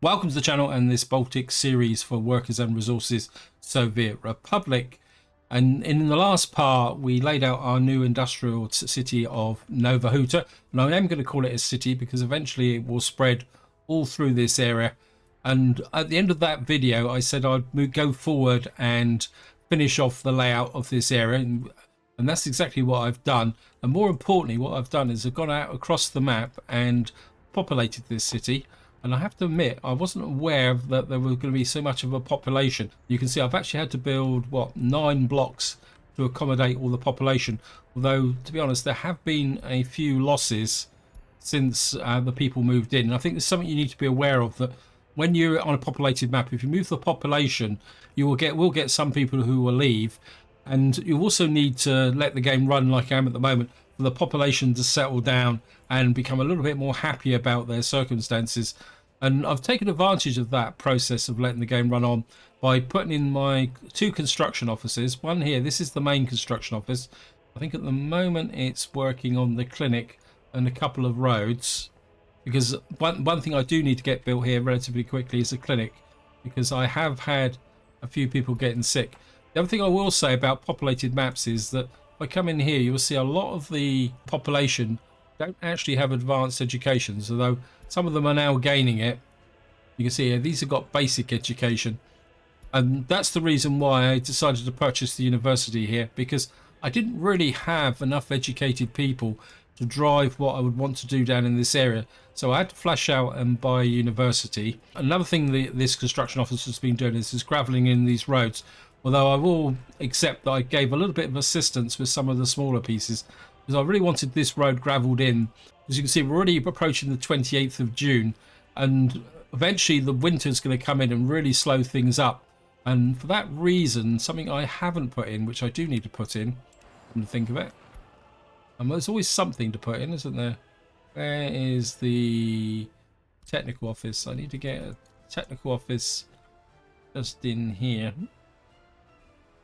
Welcome to the channel and this Baltic series for Workers and Resources Soviet Republic. And in the last part, we laid out our new industrial city of Nova Huta. And I am going to call it a city because eventually it will spread all through this area. And at the end of that video, I said I'd go forward and finish off the layout of this area. And that's exactly what I've done. And more importantly, what I've done is I've gone out across the map and populated this city. And I have to admit, I wasn't aware that there was going to be so much of a population. You can see I've actually had to build, 9 blocks to accommodate all the population. Although, to be honest, there have been a few losses since the people moved in. And I think there's something you need to be aware of, that when you're on a populated map, if you move the population, you will get some people who will leave. And you also need to let the game run like I am at the moment, for the population to settle down and become a little bit more happy about their circumstances. And I've taken advantage of that process of letting the game run on by putting in my 2 construction offices. One here, this is the main construction office. I think at the moment it's working on the clinic and a couple of roads, because one thing I do need to get built here relatively quickly is a clinic, because I have had a few people getting sick. The other thing I will say about populated maps is that if I come in here, you will see a lot of the population don't actually have advanced educations, although some of them are now gaining it. You can see here, these have got basic education. And that's the reason why I decided to purchase the university here, because I didn't really have enough educated people to drive what I would want to do down in this area. So I had to flash out and buy a university. Another thing this construction office has been doing is gravelling in these roads. Although I will accept that I gave a little bit of assistance with some of the smaller pieces, because I really wanted this road gravelled in. As you can see, we're already approaching the 28th of June, and eventually the winter's going to come in and really slow things up. And for that reason, something I haven't put in, which I do need to put in, come to think of it, and there's always something to put in, isn't there? Where is the technical office? I need to get a technical office just in here.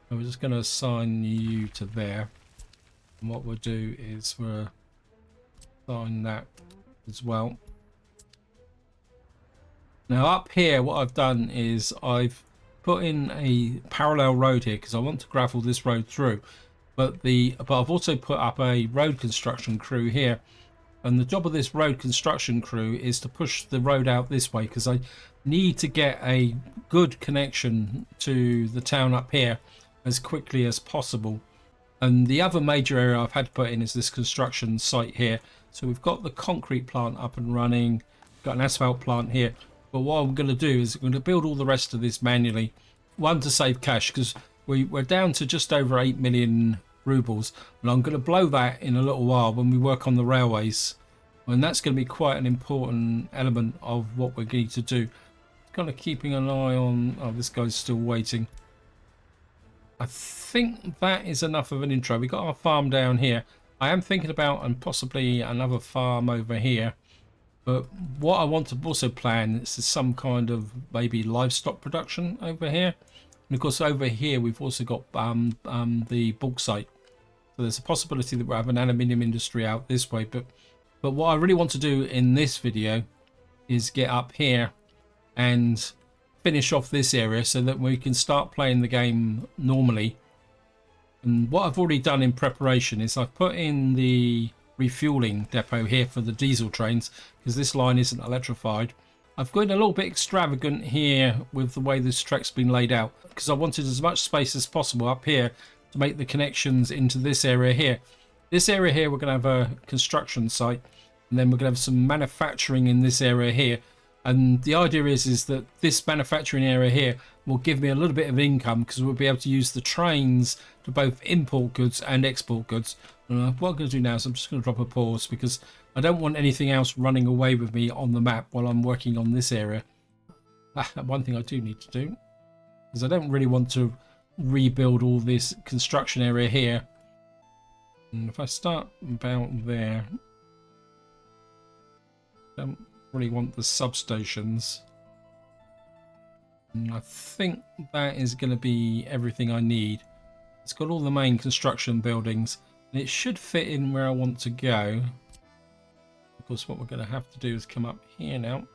And we're just going to assign you to there. And what we'll do is we'll assign that as well. Now up here, what I've done is I've put in a parallel road here because I want to gravel this road through. But I've also put up a road construction crew here. And the job of this road construction crew is to push the road out this way, because I need to get a good connection to the town up here as quickly as possible. And the other major area I've had to put in is this construction site here. So we've got the concrete plant up and running, got an asphalt plant here. But what I'm going to do is I'm going to build all the rest of this manually. One, to save cash, because we're down to just over 8 million rubles, and I'm going to blow that in a little while when we work on the railways. And that's going to be quite an important element of what we're going to do. Kind of keeping an eye on... Oh, this guy's still waiting. I think that is enough of an intro. We got our farm down here. I am thinking about and possibly another farm over here. But what I want to also plan is some kind of maybe livestock production over here. And of course over here we've also got the bauxite. So there's a possibility that we'll have an aluminium industry out this way. But what I really want to do in this video is get up here and finish off this area so that we can start playing the game normally. And what I've already done in preparation is I've put in the refueling depot here for the diesel trains, because this line isn't electrified. I've gone a little bit extravagant here with the way this track's been laid out, because I wanted as much space as possible up here to make the connections into this area here. This area here, we're going to have a construction site, and then we're going to have some manufacturing in this area here. And the idea is that this manufacturing area here will give me a little bit of income, because we'll be able to use the trains to both import goods and export goods. What I'm going to do now is I'm just going to drop a pause, because I don't want anything else running away with me on the map while I'm working on this area. One thing I do need to do is I don't really want to rebuild all this construction area here. And if I start about there, don't really want the substations. And I think that is going to be everything I need. It's got all the main construction buildings, and it should fit in where I want to go. Of course, what we're going to have to do is come up here now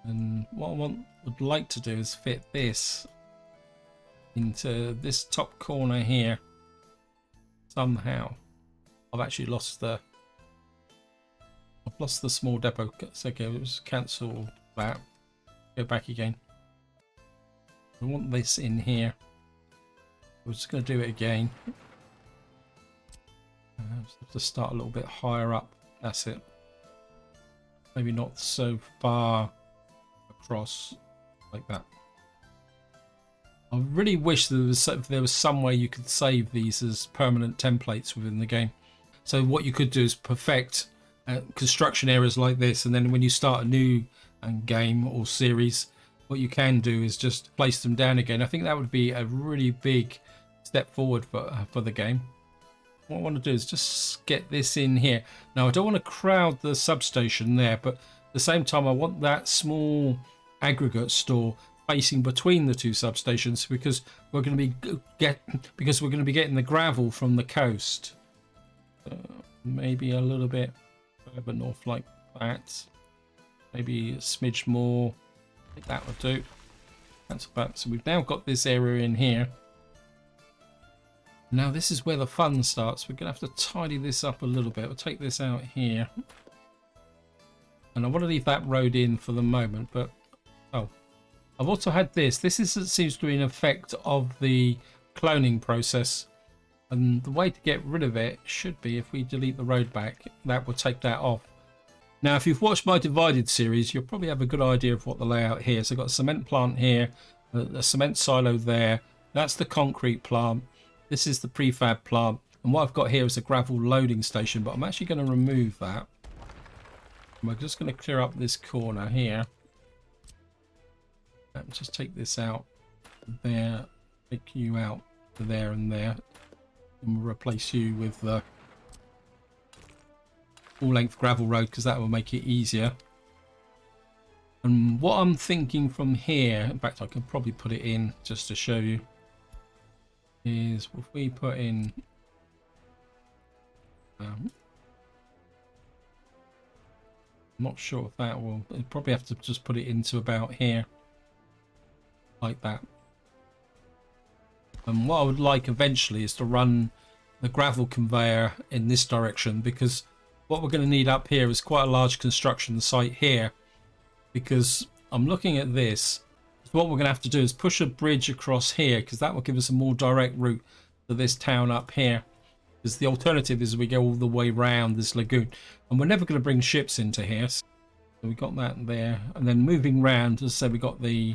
And what would like to do is fit this into this top corner here somehow. I've actually lost the small depot. It's okay, we'll just cancel that. Go back again. I want this in here. We're just going to do it again. Just have to start a little bit higher up. That's it. Maybe not so far across like that. I really wish there was some way you could save these as permanent templates within the game. So what you could do is perfect construction areas like this, and then when you start a new game or series, what you can do is just place them down again. I think that would be a really big step forward for the game. What I want to do is just get this in here. Now I don't want to crowd the substation there, but at the same time I want that small aggregate store facing between the two substations, because we're going to be getting the gravel from the coast. Maybe a little bit further north like that. Maybe a smidge more. I think that would do. That's about. So we've now got this area in here. Now this is where the fun starts. We're going to have to tidy this up a little bit. We'll take this out here. And I want to leave that road in for the moment, but oh, I've also had this. This seems to be an effect of the cloning process. And the way to get rid of it should be if we delete the road back, that will take that off. Now, if you've watched my Divided series, you'll probably have a good idea of what the layout here. So I've got a cement plant here, a cement silo there. That's the concrete plant. This is the prefab plant. And what I've got here is a gravel loading station, but I'm actually going to remove that. And we're just going to clear up this corner here. Just take this out there, take you out to there and there. And we'll replace you with the full-length gravel road, because that will make it easier. And what I'm thinking from here, in fact I can probably put it in just to show you, is if we put in I'm not sure if that will, I'll probably have to just put it into about here like that. And what I would like eventually is to run the gravel conveyor in this direction, because what we're going to need up here is quite a large construction site here. Because I'm looking at this, what we're going to have to do is push a bridge across here, because that will give us a more direct route to this town up here. Because the alternative is we go all the way round this lagoon, and we're never going to bring ships into here. So we got that there, and then moving round, as I said, we got the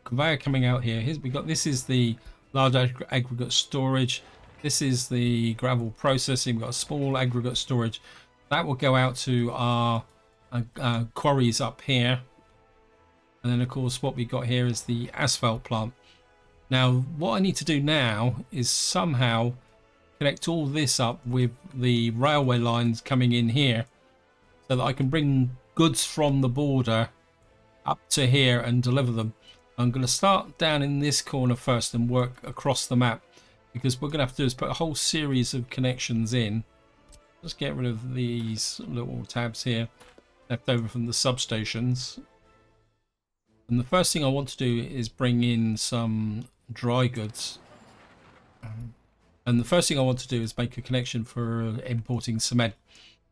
conveyor coming out here. This is the large aggregate storage. This is the gravel processing. We've got a small aggregate storage that will go out to our quarries up here. And then of course what we got here is the asphalt plant. Now what I need to do now is somehow connect all this up with the railway lines coming in here, so that I can bring goods from the border up to here and deliver them. I'm going to start down in this corner first and work across the map, because what we're going to have to do is put a whole series of connections in. Just get rid of these little tabs here left over from the substations. And the first thing I want to do is bring in some dry goods. And the first thing I want to do is make a connection for importing cement.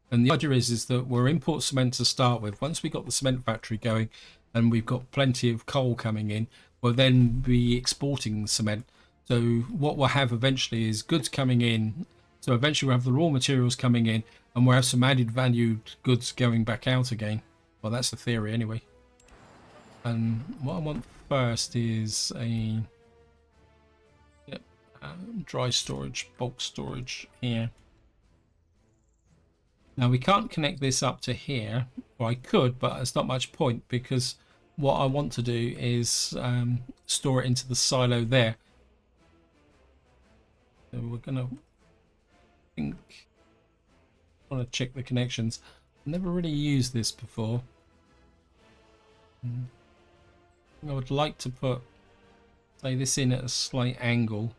And the idea is that we'll import cement to start with. Once we've got the cement factory going and we've got plenty of coal coming in, we'll then be exporting cement. So what we'll have eventually is goods coming in. So eventually we'll have the raw materials coming in, and we'll have some added value goods going back out again. Well, that's the theory anyway. And what I want first is a dry storage, bulk storage here. Now we can't connect this up to here, or I could, but it's not much point, because what I want to do is store it into the silo there. So we're gonna I want to check the connections. I've never really used this before. I would like to put, say, this in at a slight angle,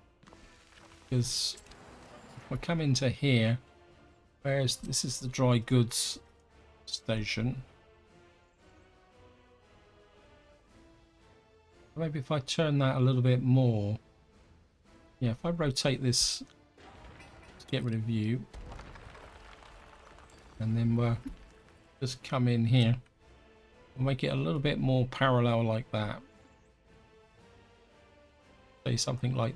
because if I come into here, this is the dry goods station. Maybe if I turn that a little bit more. Yeah, if I rotate this to get rid of you. And then we'll just come in here. We'll make it a little bit more parallel like that. Say something like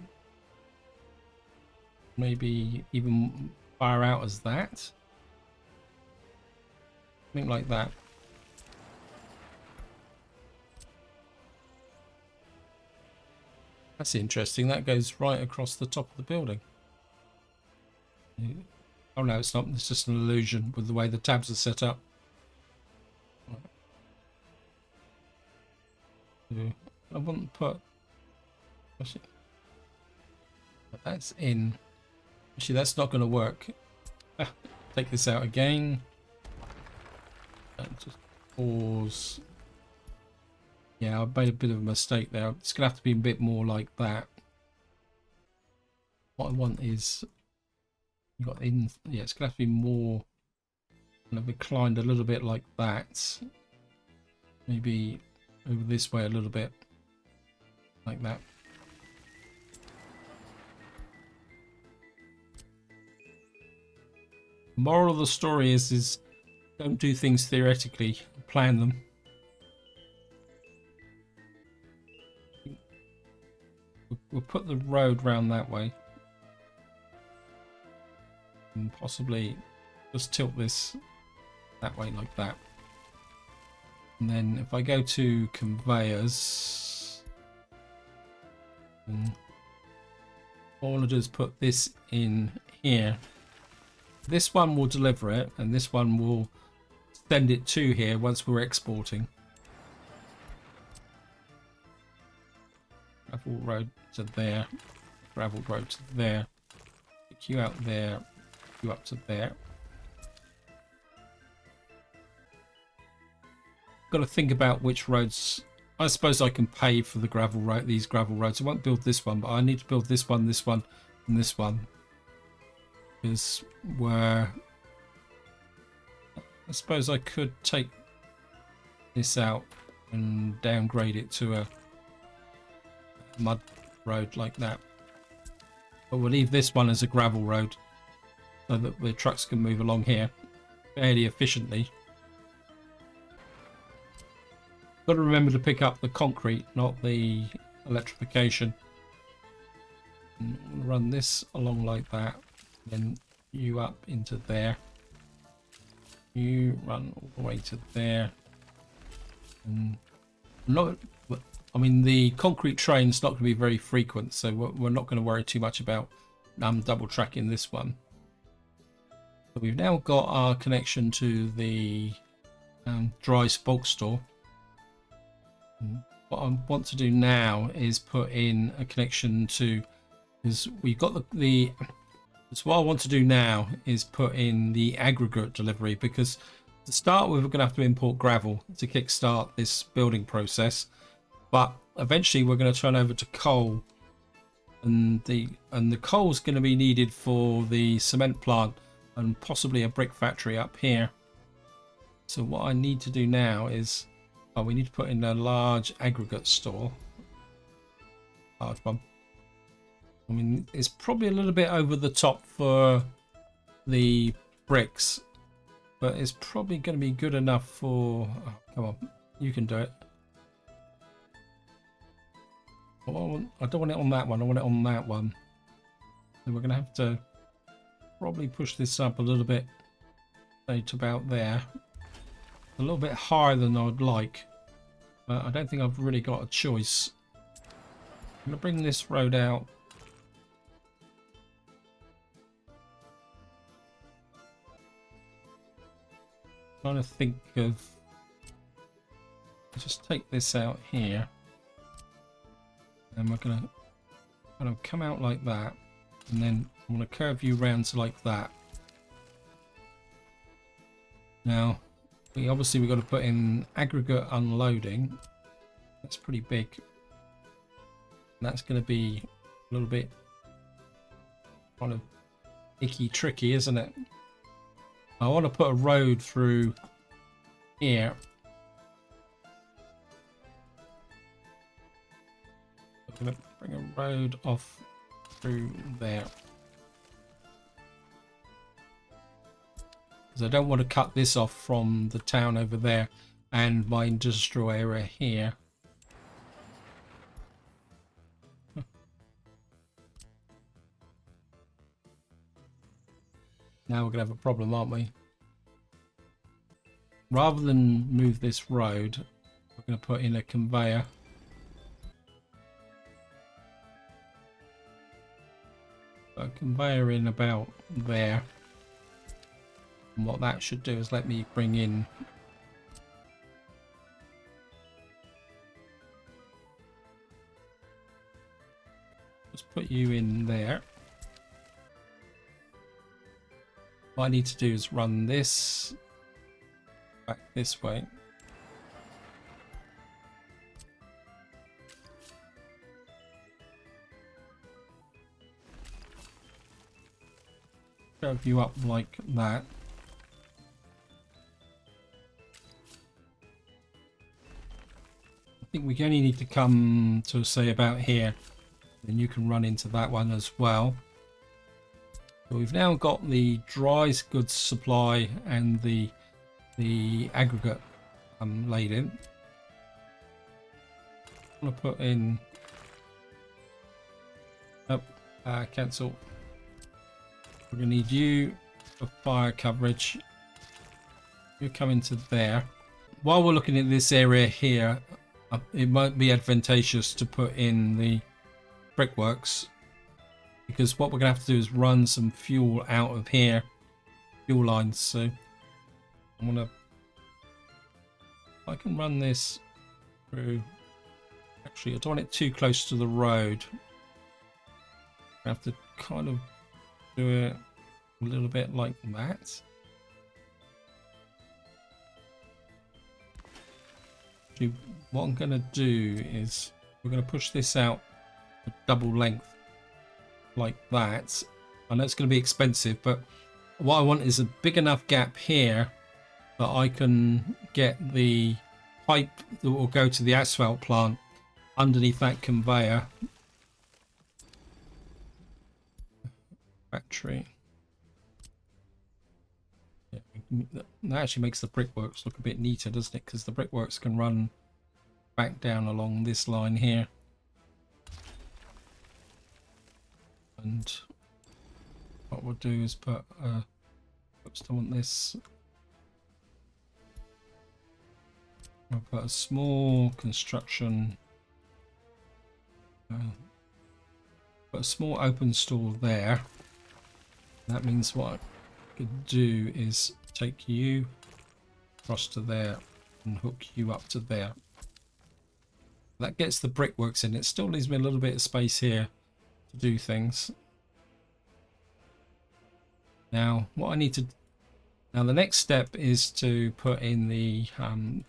maybe even far out as that. Something like that. That's interesting. That goes right across the top of the building. Oh no, it's not. It's just an illusion with the way the tabs are set up. I wouldn't put... That's in. Actually, that's not going to work. Take this out again. And just pause. Yeah, I made a bit of a mistake there. It's going to have to be a bit more like that. What I want is... You got in... Yeah, it's going to have to be more... Kind of inclined a little bit like that. Maybe over this way a little bit. Like that. Moral of the story is don't do things theoretically, plan them. We'll put the road round that way. And possibly just tilt this that way like that. And then if I go to conveyors, and all I want to do is put this in here. This one will deliver it, and this one will send it to here once we're exporting. Gravel road to there, gravel road to there, pick you out there, you up to there. Got to think about which roads. I suppose I can pay for the gravel road, these gravel roads. I won't build this one, but I need to build this one, and this one. Is where I suppose I could take this out and downgrade it to a mud road like that, but we'll leave this one as a gravel road so that the trucks can move along here fairly efficiently. Got to remember to pick up the concrete, not the electrification. And run this along like that. Then you up into there. You run all the way to there. And not, I mean, the concrete train's not going to be very frequent, so we're not going to worry too much about double tracking this one. So we've now got our connection to the dry bulk store. And what I want to do now is put in a connection to, because we've got so what I want to do now is put in the aggregate delivery, because to start with we're going to have to import gravel to kickstart this building process, but eventually we're going to turn over to coal, and the coal is going to be needed for the cement plant and possibly a brick factory up here. So what I need to do now is we need to put in a large aggregate store, large one. I mean, it's probably a little bit over the top for the bricks, but it's probably going to be good enough for... Oh, come on, you can do it. I don't want it on that one, I want it on that one. So we're going to have to probably push this up a little bit, say to about there. A little bit higher than I'd like, but I don't think I've really got a choice. I'm going to bring this road out. Trying to think of, just take this out here, and we're gonna kind of come out like that, and then I'm gonna curve you round to like that. Now we've got to put in aggregate unloading. That's pretty big, and that's going to be a little bit kind of icky tricky, isn't it? I want to put a road through here. I'm going to bring a road off through there. Because I don't want to cut this off from the town over there and my industrial area here. Now we're going to have a problem, aren't we? Rather than move this road, we're going to put in a conveyor. Put a conveyor in about there. And what that should do is let me bring in just put you in there. What I need to do is run this back this way. Shove you up like that. I think we only need to come to say about here. Then you can run into that one as well. So we've now got the dry goods supply and the aggregate laid in. I'm gonna put in cancel. We're gonna need you for fire coverage. You come into there. While we're looking at this area here, it might be advantageous to put in the brickworks, because what we're gonna have to do is run some fuel out of here, fuel lines. So I'm gonna, I can run this through. Actually, I don't want it too close to the road. I have to kind of do it a little bit like that. Actually, what I'm gonna do is we're gonna push this out a double length like that. I know it's going to be expensive, but what I want is a big enough gap here that I can get the pipe that will go to the asphalt plant underneath that conveyor. Factory. Yeah, that actually makes the brickworks look a bit neater, doesn't it? Because the brickworks can run back down along this line here. And what we'll do is put oops, I want this. I'll put a small construction, put a small open store there. That means what I could do is take you across to there and hook you up to there. That gets the brickworks in. It still leaves me a little bit of space here to do things. Now what I need to, now the next step is to put in the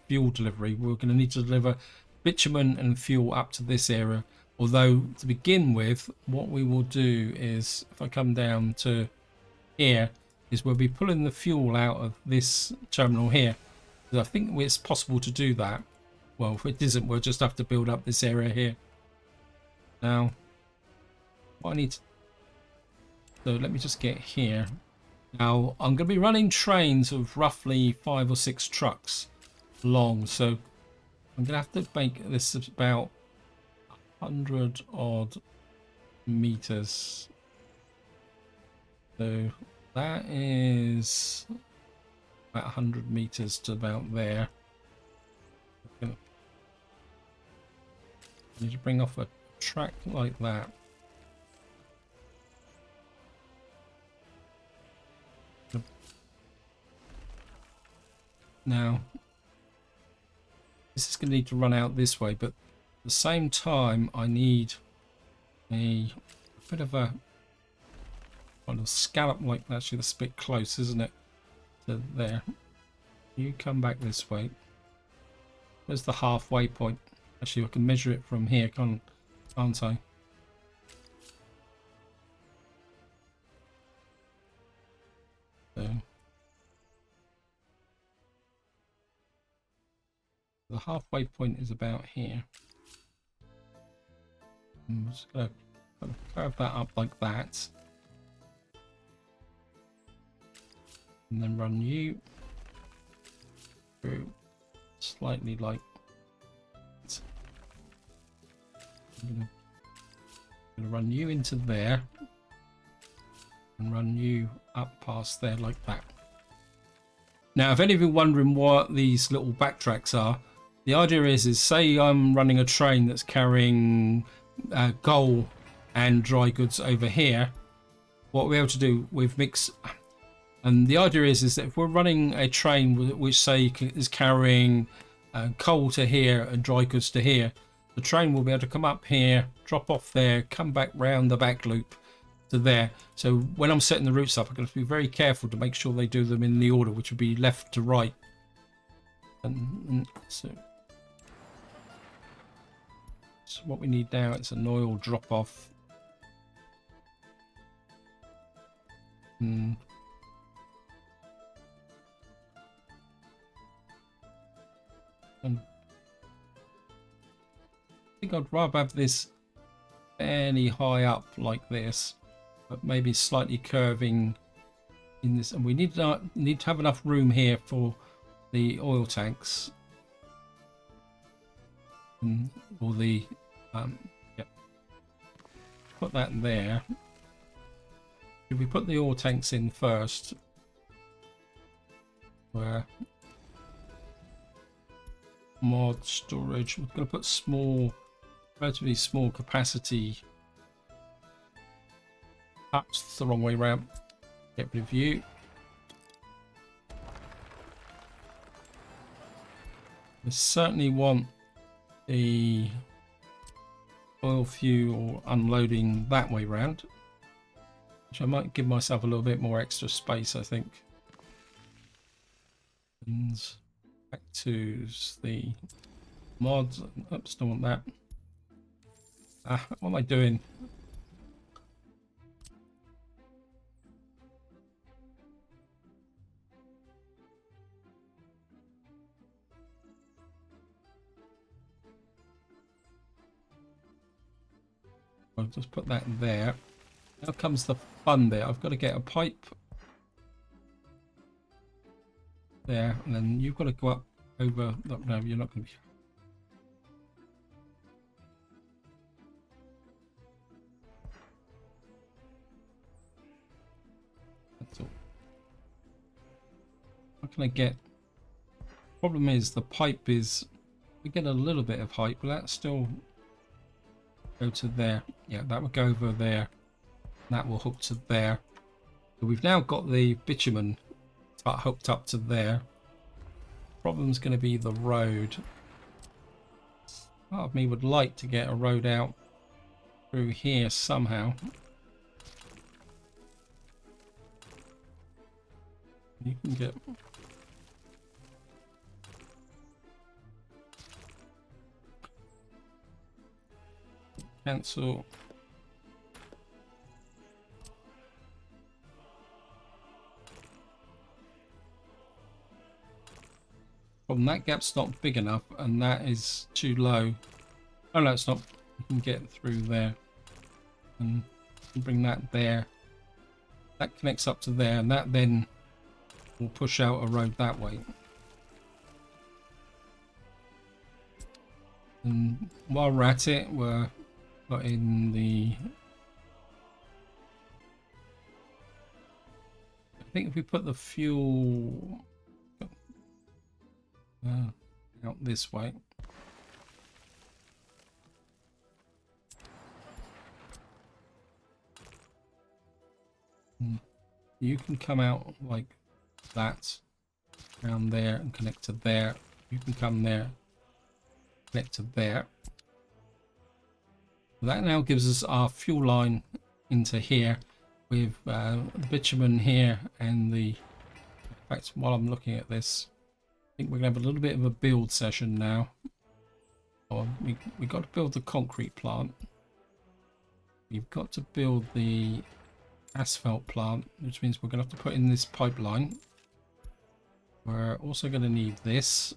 fuel delivery. We're going to need to deliver bitumen and fuel up to this area, although to begin with what we will do is, if I come down to here, is we'll be pulling the fuel out of this terminal here. I think it's possible to do that. Well, if it isn't, we'll just have to build up this area here. Now what I need to, so let me just get here. Now I'm going to be running trains of roughly 5 or 6 trucks long, so I'm going to have to make this about 100 odd meters. So that is about 100 meters to about there. I need to bring off a track like that. Now this is going to need to run out this way, but at the same time I need a bit of a kind of scallop like that. Actually, that's a bit close, isn't it, to there. You come back this way. Where's the halfway point? Actually, I can measure it from here, can't I? So the halfway point is about here. I'm just gonna curve that up like that, and then run you through slightly like that. I'm gonna run you into there and run you up past there like that. Now, if any of you are wondering what these little backtracks are, the idea is say I'm running a train that's carrying coal and dry goods over here. What we're able to do with mix, and the idea is that if we're running a train which say is carrying coal to here and dry goods to here, the train will be able to come up here, drop off there, come back round the back loop to there. So when I'm setting the routes up, I'm going to be very careful to make sure they do them in the order, which would be left to right. And so what we need now is an oil drop off. And I think I'd rather have this fairly high up like this, but maybe slightly curving in this, and we need to have enough room here for the oil tanks and all the yep. Put that there. If we put the oil tanks in first, where mod storage, we're going to put small, relatively small capacity. That's the wrong way around. Get rid of you. We certainly want the oil fuel unloading that way round, which I might give myself a little bit more extra space, I think. And back to the mods. Oops, don't want that. What am I doing? I'll just put that there. Now comes the fun bit. I've got to get a pipe there, and then you've got to go up over. No, you're not going to be. That's all. What can I get? Problem is the pipe is. We get a little bit of height, but that's still. Go to there. Yeah, that will go over there. That will hook to there. So we've now got the bitumen hooked up to there. Problem's going to be the road. Part of me would like to get a road out through here somehow. You can get. Cancel. Problem, that gap's not big enough, and that is too low. Oh no, it's not. You can get through there, and bring that there. That connects up to there, and that then will push out a road that way. And while we're at it, we're in the. I think if we put the fuel out this way. You can come out like that, down there and connect to there. You can come there, connect to there. That now gives us our fuel line into here with the bitumen here and the. In fact, while I'm looking at this, I think we're going to have a little bit of a build session now. We've got to build the concrete plant. We've got to build the asphalt plant, which means we're going to have to put in this pipeline. We're also going to need this,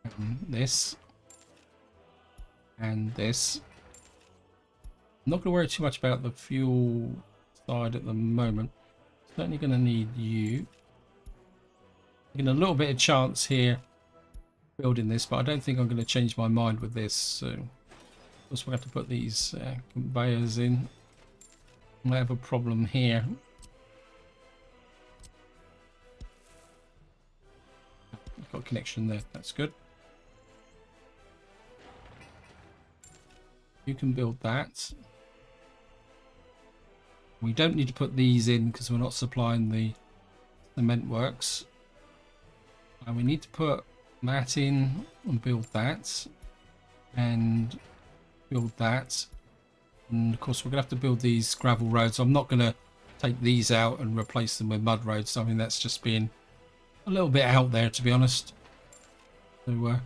and this, and this. I'm not going to worry too much about the fuel side at the moment. Certainly going to need you. Getting a little bit of chance here building this, but I don't think I'm going to change my mind with this. So, of course, we have to put these conveyors in. I have a problem here. Got a connection there. That's good. You can build that. We don't need to put these in because we're not supplying the cement works. And we need to put that in and build that. And build that. And of course we're going to have to build these gravel roads. I'm not going to take these out and replace them with mud roads. I mean, that's just being a little bit out there, to be honest. So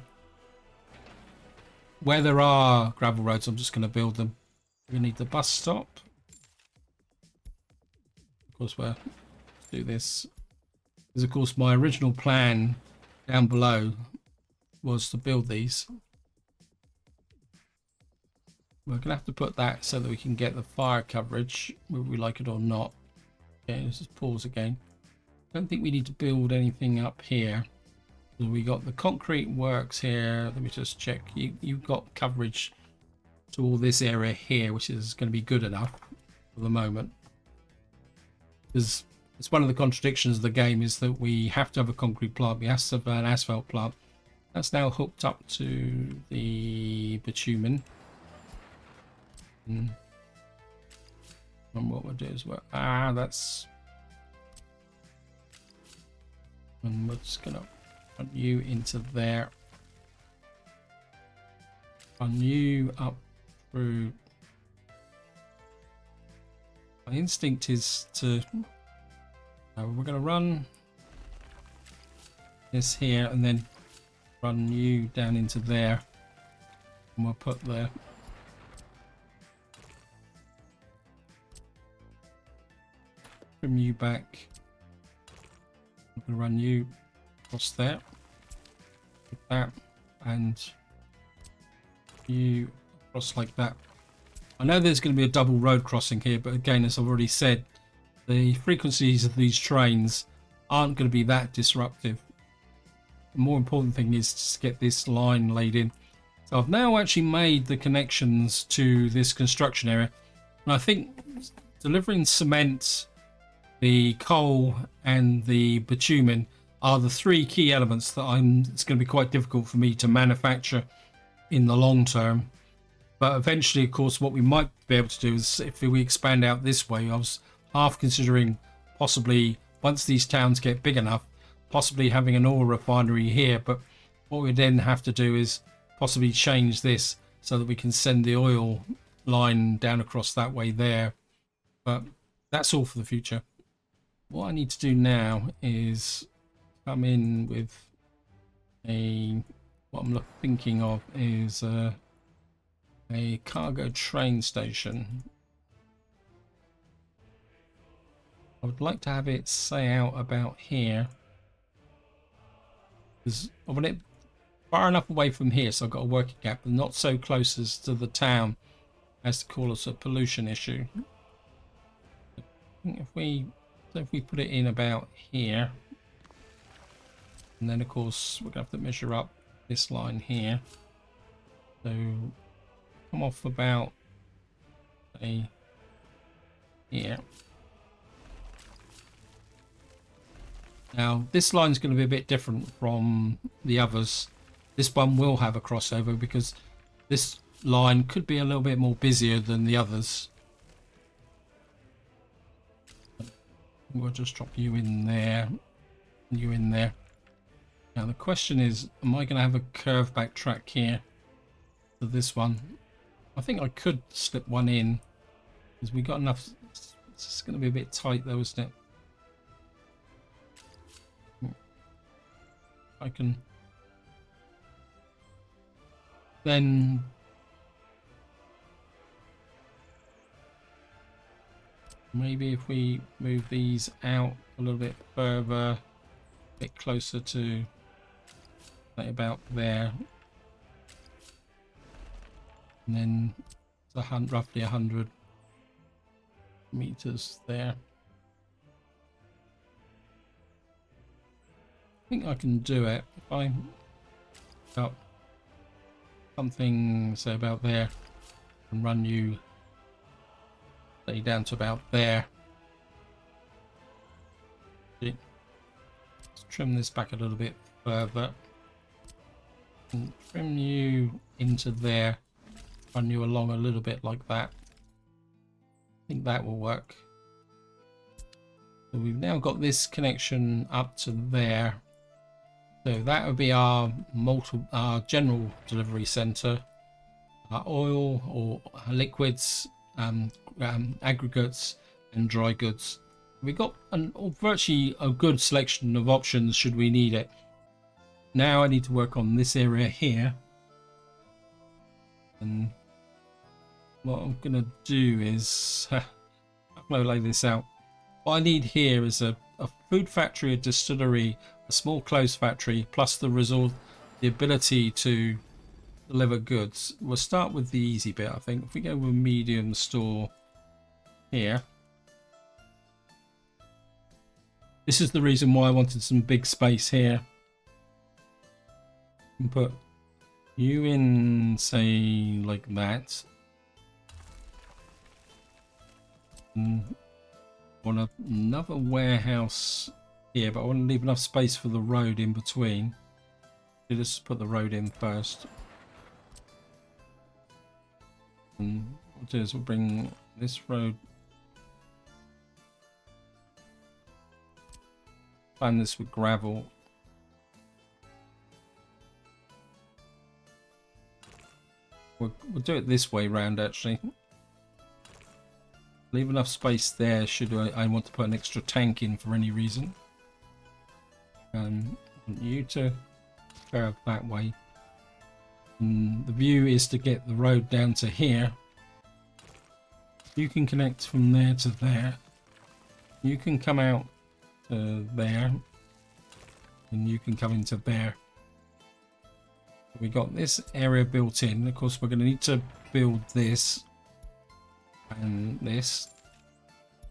where there are gravel roads, I'm just going to build them. We need the bus stop. Of course, we'll do this. Because of course my original plan down below was to build these. We're going to have to put that so that we can get the fire coverage, whether we like it or not. Okay, let's just pause again. Don't think we need to build anything up here. So we got the concrete works here. Let me just check. You've got coverage to all this area here, which is going to be good enough for the moment. Because it's one of the contradictions of the game is that we have to have a concrete plant. We have to have an asphalt plant. That's now hooked up to the bitumen. And what we'll do is that's. And we're just gonna run you into there. Run you up through. My instinct is to. We're gonna run this here and then run you down into there. And we'll put the. Bring you back. I'm going to run you across there. Like that. And you across like that. I know there's going to be a double road crossing here, but again, as I've already said, the frequencies of these trains aren't going to be that disruptive. The more important thing is to get this line laid in. So I've now actually made the connections to this construction area. And I think delivering cement, the coal and the bitumen are the three key elements that it's going to be quite difficult for me to manufacture in the long term. But eventually, of course, what we might be able to do is if we expand out this way, I was half considering possibly once these towns get big enough, possibly having an oil refinery here. But what we then have to do is possibly change this so that we can send the oil line down across that way there. But that's all for the future. What I need to do now is come in with what I'm thinking of is a cargo train station. I would like to have it say out about here. Because I want it far enough away from here so I've got a working gap, but not so close as to the town as to call us a pollution issue. I think if we put it in about here, and then of course we're going to have to measure up this line here. So come off about here. Now this line is going to be a bit different from the others. This one will have a crossover because this line could be a little bit more busier than the others. We'll just drop you in there, you in there. Now the question is, am I going to have a curve back track here for this one? I think I could slip one in because we got enough. It's going to be a bit tight though, isn't it? I can then maybe if we move these out a little bit further, a bit closer to like about there, and then It's roughly 100 meters there. I think I can do it if I got something, say about there, and run you say down to about there. Let's trim this back a little bit further and trim you into there, run you along a little bit like that. I think that will work. So we've now got this connection up to there. So that would be our general delivery center, oil or liquids, aggregates and dry goods. We've got virtually a good selection of options should we need it. Now I need to work on this area here, and what I'm gonna do is I'm gonna lay this out. What I need here is a food factory, a distillery, a small clothes factory, plus the ability to deliver goods. We'll start with the easy bit, I think. If we go with medium store here, this is the reason why I wanted some big space here. And put you in, say, like that. And want another warehouse here, but I want to leave enough space for the road in between. So let's put the road in first. And what we'll do is we'll bring this road, plan this with gravel. We'll do it this way round actually. Leave enough space there should I want to put an extra tank in for any reason. And want you to curve that way. And the view is to get the road down to here. You can connect from there to there. You can come out to there. And you can come into there. We got this area built in. Of course, we're going to need to build this and this,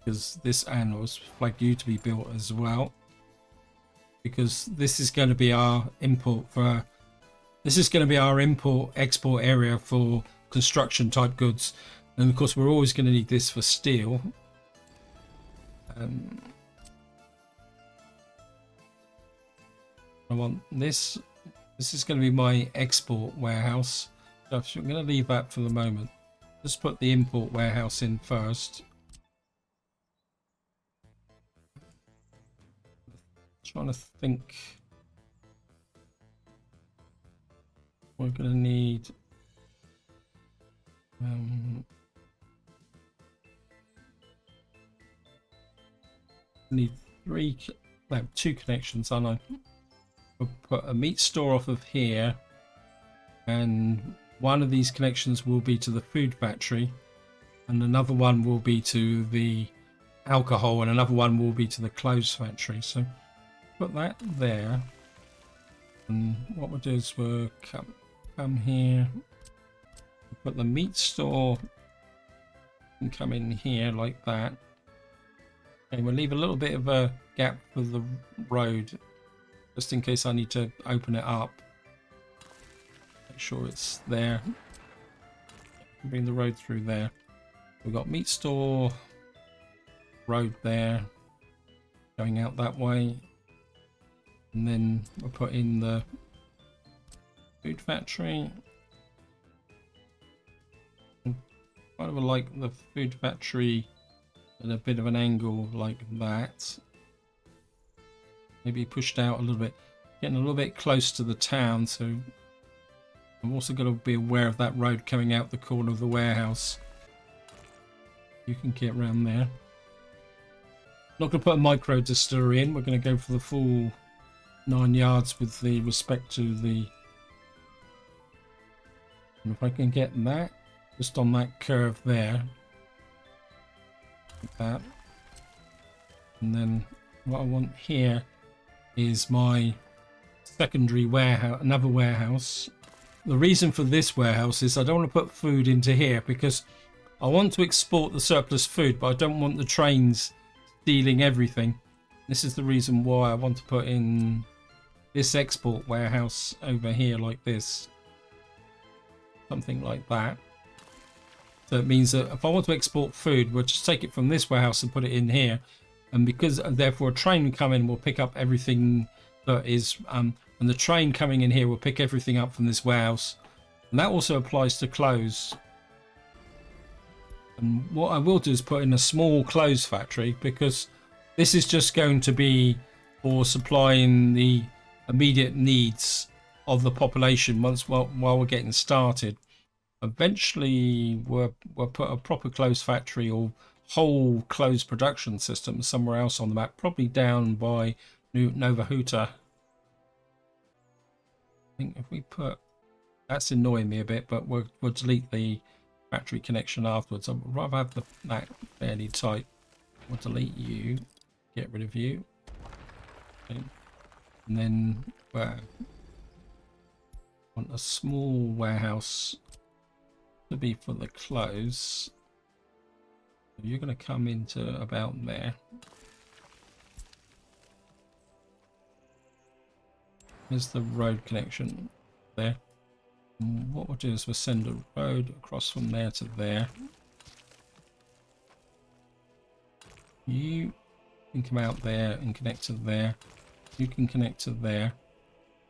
because this and was flagged you to be built as well, because this is going to be our import export area for construction type goods, and of course we're always going to need this for steel. I want this is going to be my export warehouse, so I'm going to leave that for the moment. Just put the import warehouse in first. Trying to think. We're going to need two connections, aren't I? We'll put a meat store off of here, and one of these connections will be to the food factory, and another one will be to the alcohol, and another one will be to the clothes factory. So put that there, and what we'll do is we'll come here, put the meat store and come in here like that, and we'll leave a little bit of a gap for the road just in case I need to open it up. Make sure it's there. Bring the road through there. We've got meat store, road there, going out that way, and then we'll put in the food factory. Kind of like the food factory at a bit of an angle like that. Maybe pushed out a little bit, getting a little bit close to the town, so I'm also going to be aware of that road coming out the corner of the warehouse. You can get around there. Not going to put a micro distillery in. We're going to go for the full 9 yards with the respect to the. And if I can get that just on that curve there, like that, and then what I want here is my secondary warehouse, another warehouse. the reason for this warehouse is I don't want to put food into here because I want to export the surplus food, but I don't want the trains stealing everything. This is the reason why I want to put in this export warehouse over here like this. Something like that. So it means that if I want to export food, we'll just take it from this warehouse and put it in here. And because therefore a train will come in, will pick up everything that is, and the train coming in here will pick everything up from this warehouse. And that also applies to clothes. And what I will do is put in a small clothes factory, because this is just going to be for supplying the immediate needs of the population while we're getting started. Eventually we'll put a proper clothes factory or whole clothes production system somewhere else on the map, probably down by Nova Huta. I think if we put, that's annoying me a bit, but we'll delete the factory connection afterwards. I'd rather have that fairly tight. We'll delete you, get rid of you, okay. And then want a small warehouse to be for the clothes. You're going to come into about there. There's the road connection there. And what we'll do is we'll send a road across from there to there. You can come out there and connect to there. You can connect to there.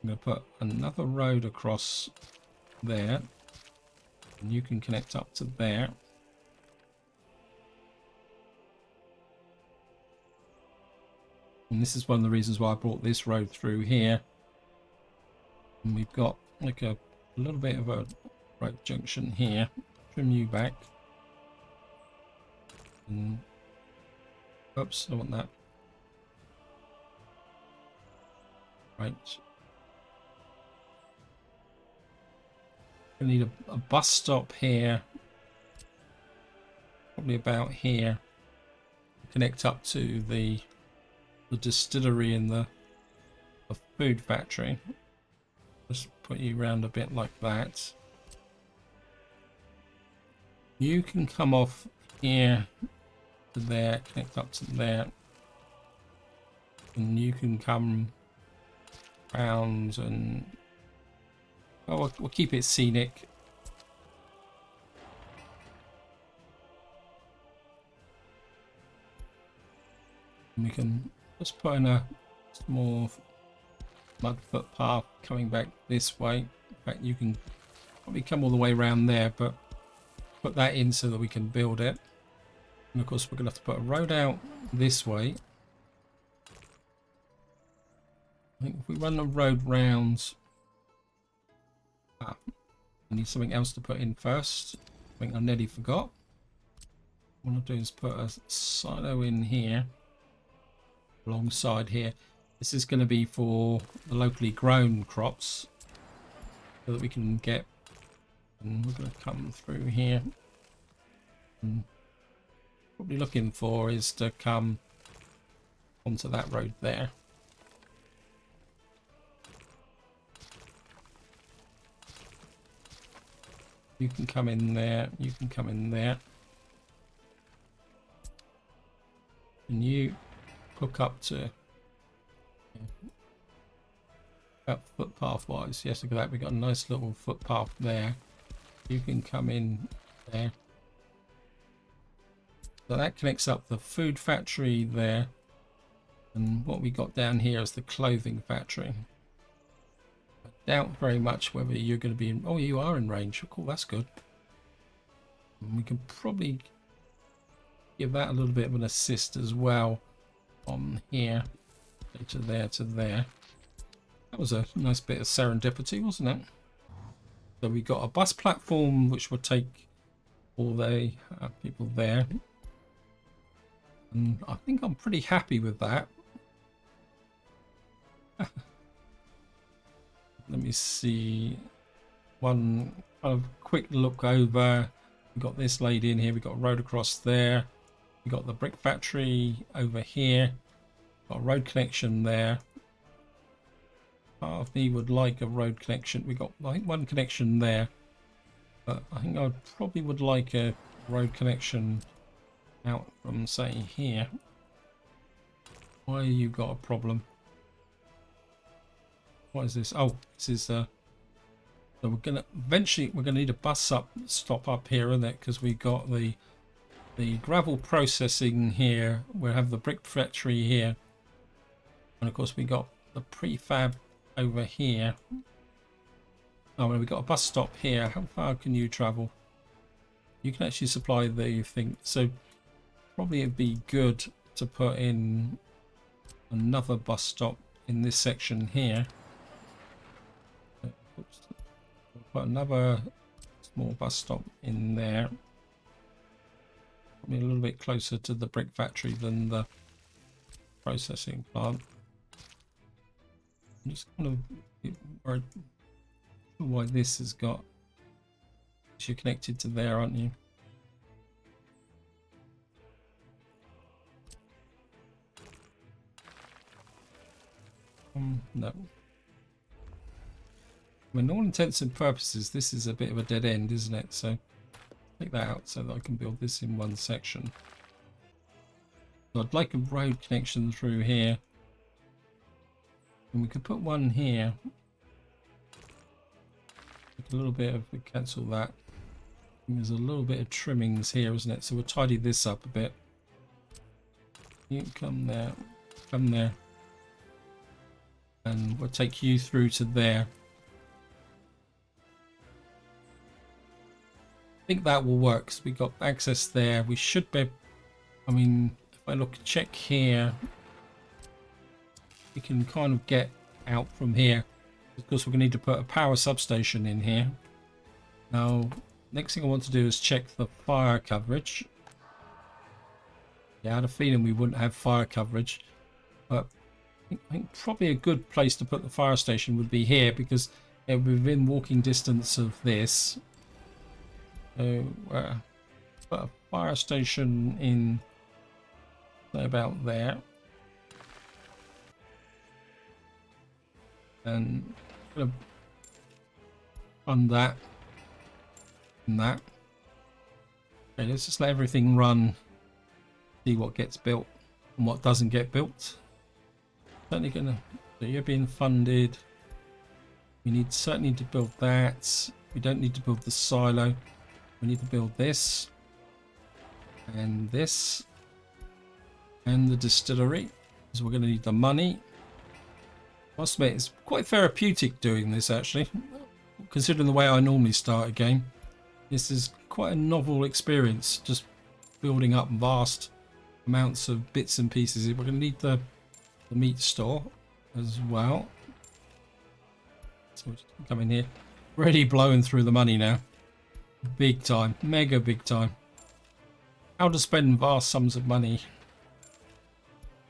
I'm going to put another road across there. And you can connect up to there. And this is one of the reasons why I brought this road through here. And we've got like a little bit of a road junction here. Trim you back. And, oops, I don't want that. Right. I need a bus stop here. Probably about here. Connect up to the distillery and the food factory. Just put you around a bit like that. You can come off here to there, connect up to there, and you can come round and we'll keep it scenic. And we can just put in a small mud footpath coming back this way. In fact, you can probably come all the way around there, but put that in so that we can build it. And of course, we're going to have to put a road out this way. I think if we run the road round, I need something else to put in first. I think I nearly forgot. What I'll do is put a silo in here, alongside here. This is going to be for the locally grown crops, so that we can get, and we're going to come through here. And what we're looking for is to come onto that road there. You can come in there, you can come in there. And you hook up to about footpath wise. Yes, look at that, we got a nice little footpath there. You can come in there. So that connects up the food factory there. And what we got down here is the clothing factory. I doubt very much whether you're going to be in... Oh, you are in range. Cool, that's good. And we can probably give that a little bit of an assist as well on here. To there, to there. That was a nice bit of serendipity, wasn't it? So we got a bus platform which will take all the people there. And I think I'm pretty happy with that. Let me see. One kind of quick look over. We got this laid in here. We got a road across there. We got the brick factory over here. Got a road connection there. part of me would like a road connection. We got, I think, one connection there, but I think I probably would like a road connection out from, say, here. Why you got a problem? What is this? Oh, this is so we're gonna eventually need a bus stop up here, isn't it? Because we got the gravel processing here. We'll have the brick factory here, and of course we got the prefab over here. Oh, well, we got a bus stop here. How far can you travel? You can actually supply the thing, so probably it'd be good to put in another bus stop in this section here. Oops. We'll put another small bus stop in there. Probably a little bit closer to the brick factory than the processing plant. I'm just kind of worried why this has got. You're connected to there, aren't you? No. I mean, all intents and purposes, this is a bit of a dead end, isn't it? So take that out so that I can build this in one section. So I'd like a road connection through here, and we could put one here. A little bit of, cancel that. There's a little bit of trimmings here, isn't it? So we'll tidy this up a bit. You come there, and we'll take you through to there. I think that will work because we got access there. We should be, I mean, if I check here, we can kind of get out from here. Of course, we're going to need to put a power substation in here. Now, next thing I want to do is check the fire coverage. Yeah, I had a feeling we wouldn't have fire coverage, but I think probably a good place to put the fire station would be here because we're within walking distance of this. So, put a fire station in, say, about there. And I'm gonna run that and that. Okay, let's just let everything run, see what gets built and what doesn't get built. Certainly gonna, so you're being funded. We certainly need to build that. We don't need to build the silo. We need to build this and this and the distillery, because we're going to need the money. I must admit, it's quite therapeutic doing this, actually, considering the way I normally start a game. This is quite a novel experience, just building up vast amounts of bits and pieces. We're going to need the meat store as well. So we'll just come in here, really blowing through the money now. Big time, mega big time. How to spend vast sums of money.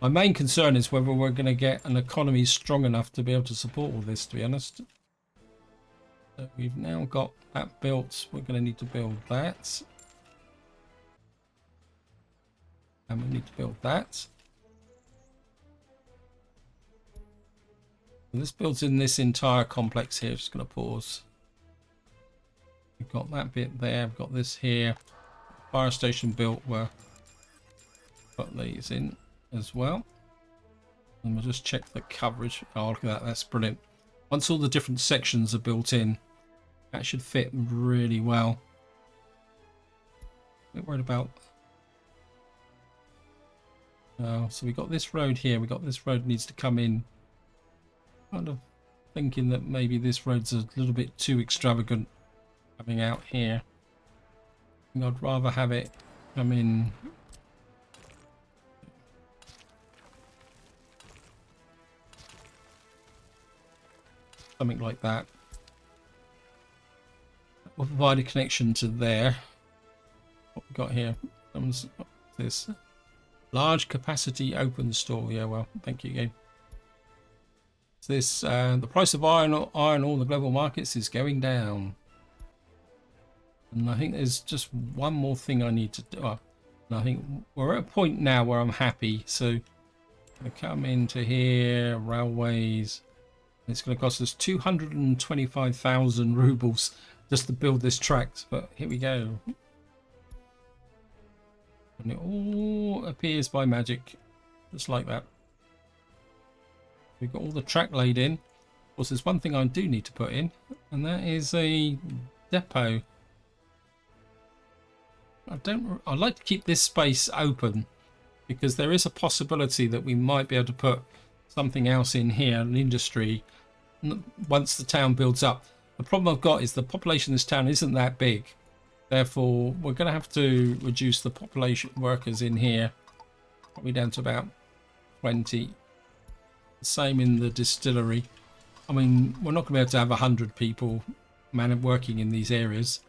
My main concern is whether we're going to get an economy strong enough to be able to support all this, to be honest. So we've now got that built. We're going to need to build that. And we need to build that. And this builds in this entire complex here. Just going to pause. We've got that bit there. We've got this here. Fire station built. We'll put these in as well. And we'll just check the coverage. Oh, look at that. That's brilliant. Once all the different sections are built in, that should fit really well. A bit worried about. So we got this road here. We got this road needs to come in. Kind of thinking that maybe this road's a little bit too extravagant coming out here. I think I'd rather have it come in something like that. We'll provide a connection to there. What we got here? What's this? Large capacity open store. Yeah, well, thank you again. This the price of iron ore in the global markets is going down. And I think there's just one more thing I need to do. And I think we're at a point now where I'm happy. So I'm going to come into here, railways. It's going to cost us 225,000 rubles just to build this tract, but here we go. And it all appears by magic, just like that. We've got all the track laid in. Of course, there's one thing I do need to put in, and that is a depot. I'd like to keep this space open because there is a possibility that we might be able to put something else in here, an industry, once the town builds up. The problem I've got is the population of this town isn't that big. Therefore, we're going to have to reduce the population workers in here, probably down to about 20. The same in the distillery. I mean, we're not going to be able to have 100 people working in these areas.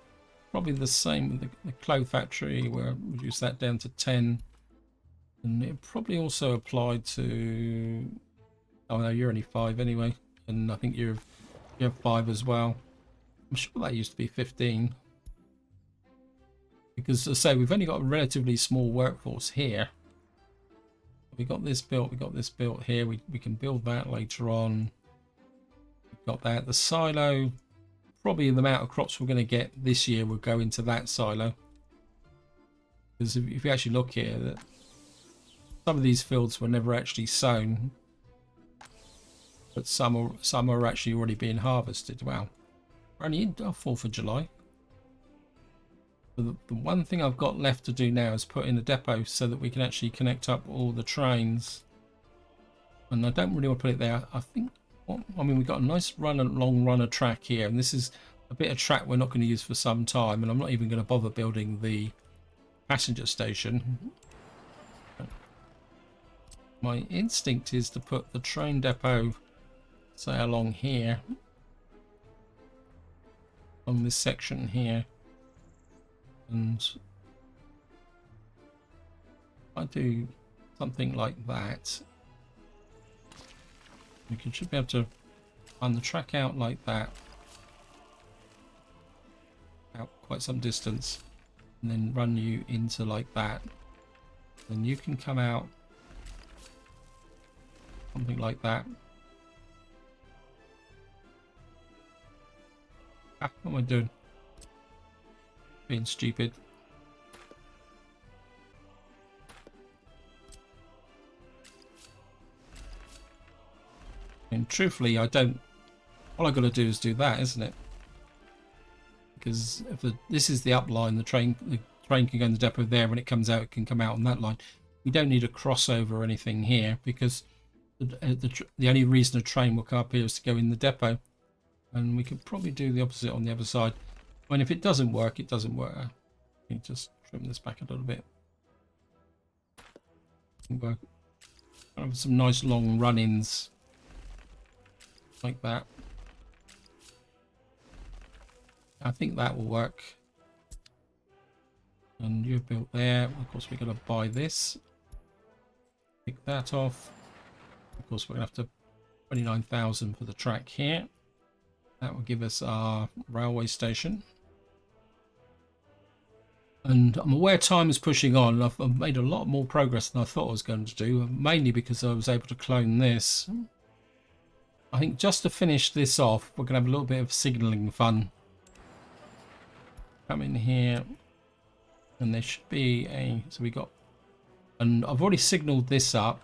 Probably the same with the clothes factory. We'll reduce that down to 10. And it probably also applied to... Oh no, you're only 5 anyway. And I think you're 5 as well. I'm sure that used to be 15. Because, as I say, we've only got a relatively small workforce here. We got this built, we got this built here. We can build that later on. We've got that. The silo, probably the amount of crops we're going to get this year will go into that silo. Because if you actually look here, that some of these fields were never actually sown, but some are actually already being harvested. Wow, we're only in 4th of July. The one thing I've got left to do now is put in a depot so that we can actually connect up all the trains. And I don't really want to put it there. I think, I mean, we've got a nice long runner track here, and this is a bit of track we're not going to use for some time, and I'm not even going to bother building the passenger station. My instinct is to put the train depot, say, along here, on this section here. And I do something like that, we should be able to run the track out like that, out quite some distance, and then run you into like that. Then you can come out something like that. What am I doing? Being stupid. And truthfully, I don't. All I got to do is do that, isn't it? Because if this is the up line, the train can go in the depot there. When it comes out, it can come out on that line. We don't need a crossover or anything here because the only reason a train will come up here is to go in the depot, and we could probably do the opposite on the other side. I mean, if it doesn't work, it doesn't work. Let me just trim this back a little bit. Work. Have some nice long run-ins like that. I think that will work. And you're built there. Of course, we're going to buy this. Pick that off. Of course, we're going to have to 29,000 for the track here. That will give us our railway station. And I'm aware time is pushing on. I've made a lot more progress than I thought I was going to do, mainly because I was able to clone this. I think just to finish this off, we're going to have a little bit of signalling fun. Come in here, and there should be a... So we got... And I've already signaled this up.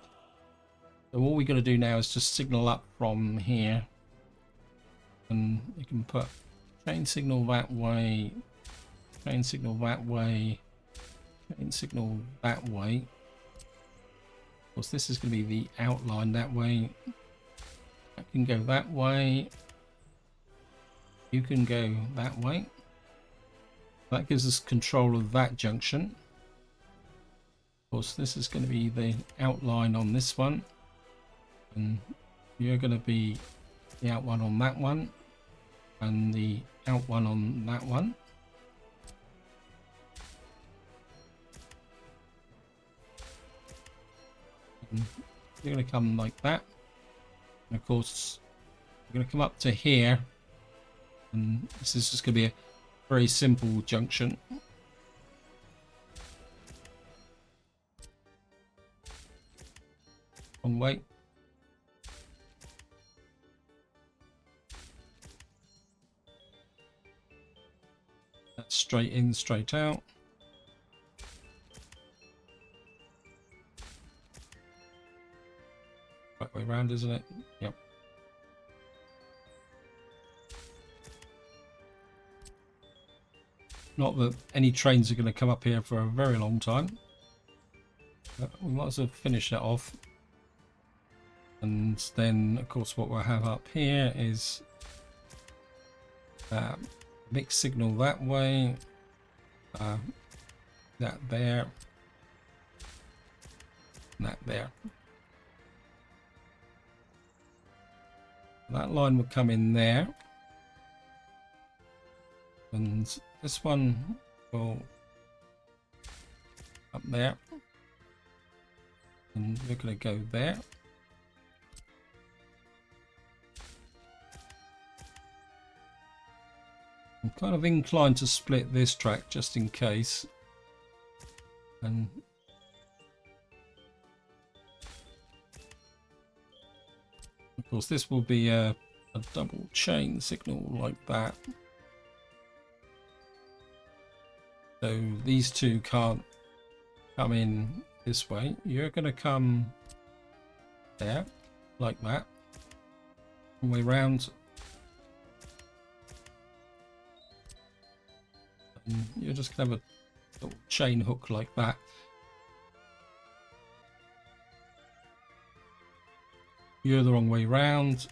So all we're going to do now is just signal up from here. And you can put chain signal that way, chain signal that way, chain signal that way. Of course, this is going to be the outline that way. That can go that way. You can go that way. That gives us control of that junction. Of course, this is going to be the outline on this one. And you're going to be the out one on that one. And the out one on that one. And you're going to come like that. And of course, we're going to come up to here. And this is just going to be a very simple junction. Wrong way. That's straight in, straight out. Right way round, isn't it? Yep. Not that any trains are going to come up here for a very long time. But we might as well finish that off. And then, of course, what we'll have up here is mixed signal that way. That there. And that there. That line will come in there. And this one will up there. And we're going to go there. I'm kind of inclined to split this track just in case. And of course this will be a double chain signal like that. So these two can't come in this way. You're going to come there like that. All the way round. And you're just going to have a little chain hook like that. You're the wrong way round.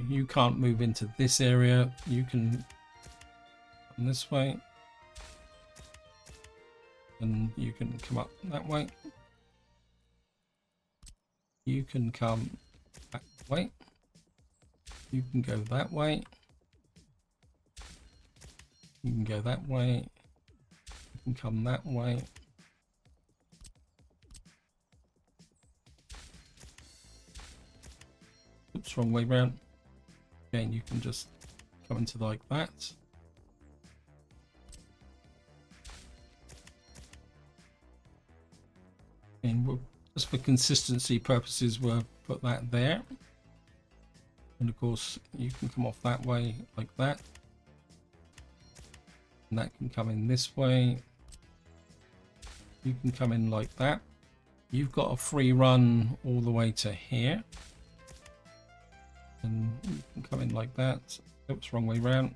You can't move into this area. You can come this way. And you can come up that way. You can come that way. You can go that way. You can go that way. You can come that way. Oops, wrong way round. Again, you can just come into like that. And we'll, just for consistency purposes, we'll put that there. And of course, you can come off that way like that. And that can come in this way. You can come in like that. You've got a free run all the way to here. And you can come in like that. Oops, wrong way round.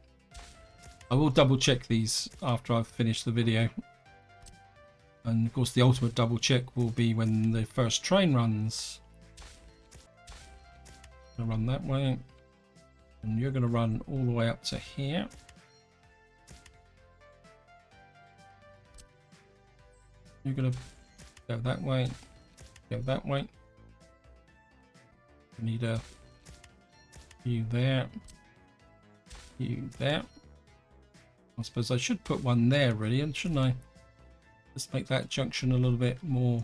I will double check these after I've finished the video. And of course the ultimate double check will be when the first train runs. I'm going to run that way. And you're going to run all the way up to here. You're going to go that way. Go that way. You need a you there. You there. I suppose I should put one there really, and shouldn't I? Let's make that junction a little bit more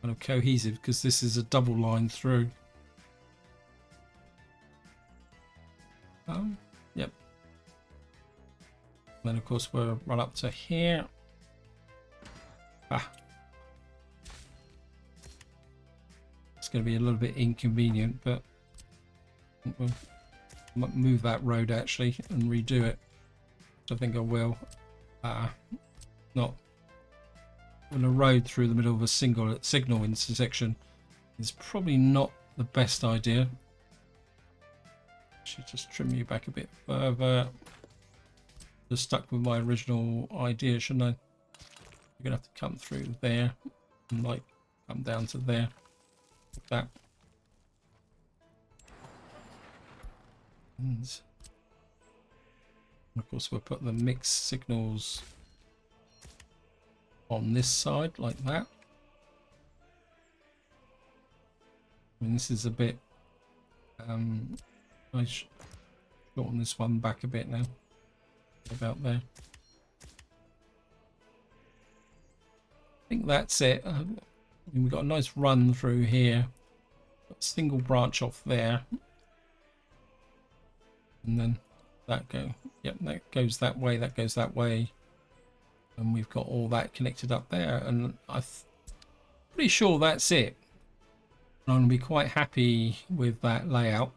kind of cohesive, because this is a double line through. Yep. Then of course we'll run up to here. It's going to be a little bit inconvenient, but we'll move that road actually and redo it. I think I will. Not on a road through the middle of a signal intersection is probably not the best idea. Should just trim you back a bit further. Just stuck with my original idea, shouldn't I? You're gonna have to come through there and like come down to there like that. And of course we'll put the mixed signals on this side like that. I mean, this is a bit I should shorten this one back a bit now, about there. I think that's it. I mean, we've got a nice run through here, got a single branch off there, and then that that goes that way, that goes that way, and we've got all that connected up there, and I'm pretty sure that's it. I'm going to be quite happy with that layout.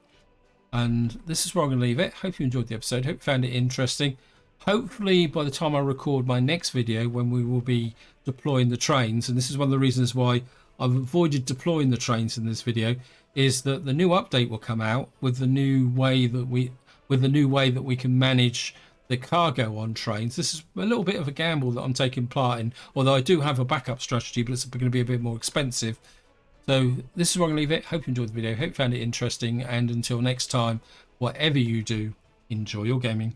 And this is where I'm going to leave it. Hope you enjoyed the episode. Hope you found it interesting. Hopefully by the time I record my next video, when we will be deploying the trains, and this is one of the reasons why I've avoided deploying the trains in this video, is that the new update will come out with the new way that we can manage the cargo on trains. This is a little bit of a gamble that I'm taking part in, although I do have a backup strategy, but it's going to be a bit more expensive. So this is where I'm going to leave it. Hope you enjoyed the video. Hope you found it interesting. And until next time, whatever you do, enjoy your gaming.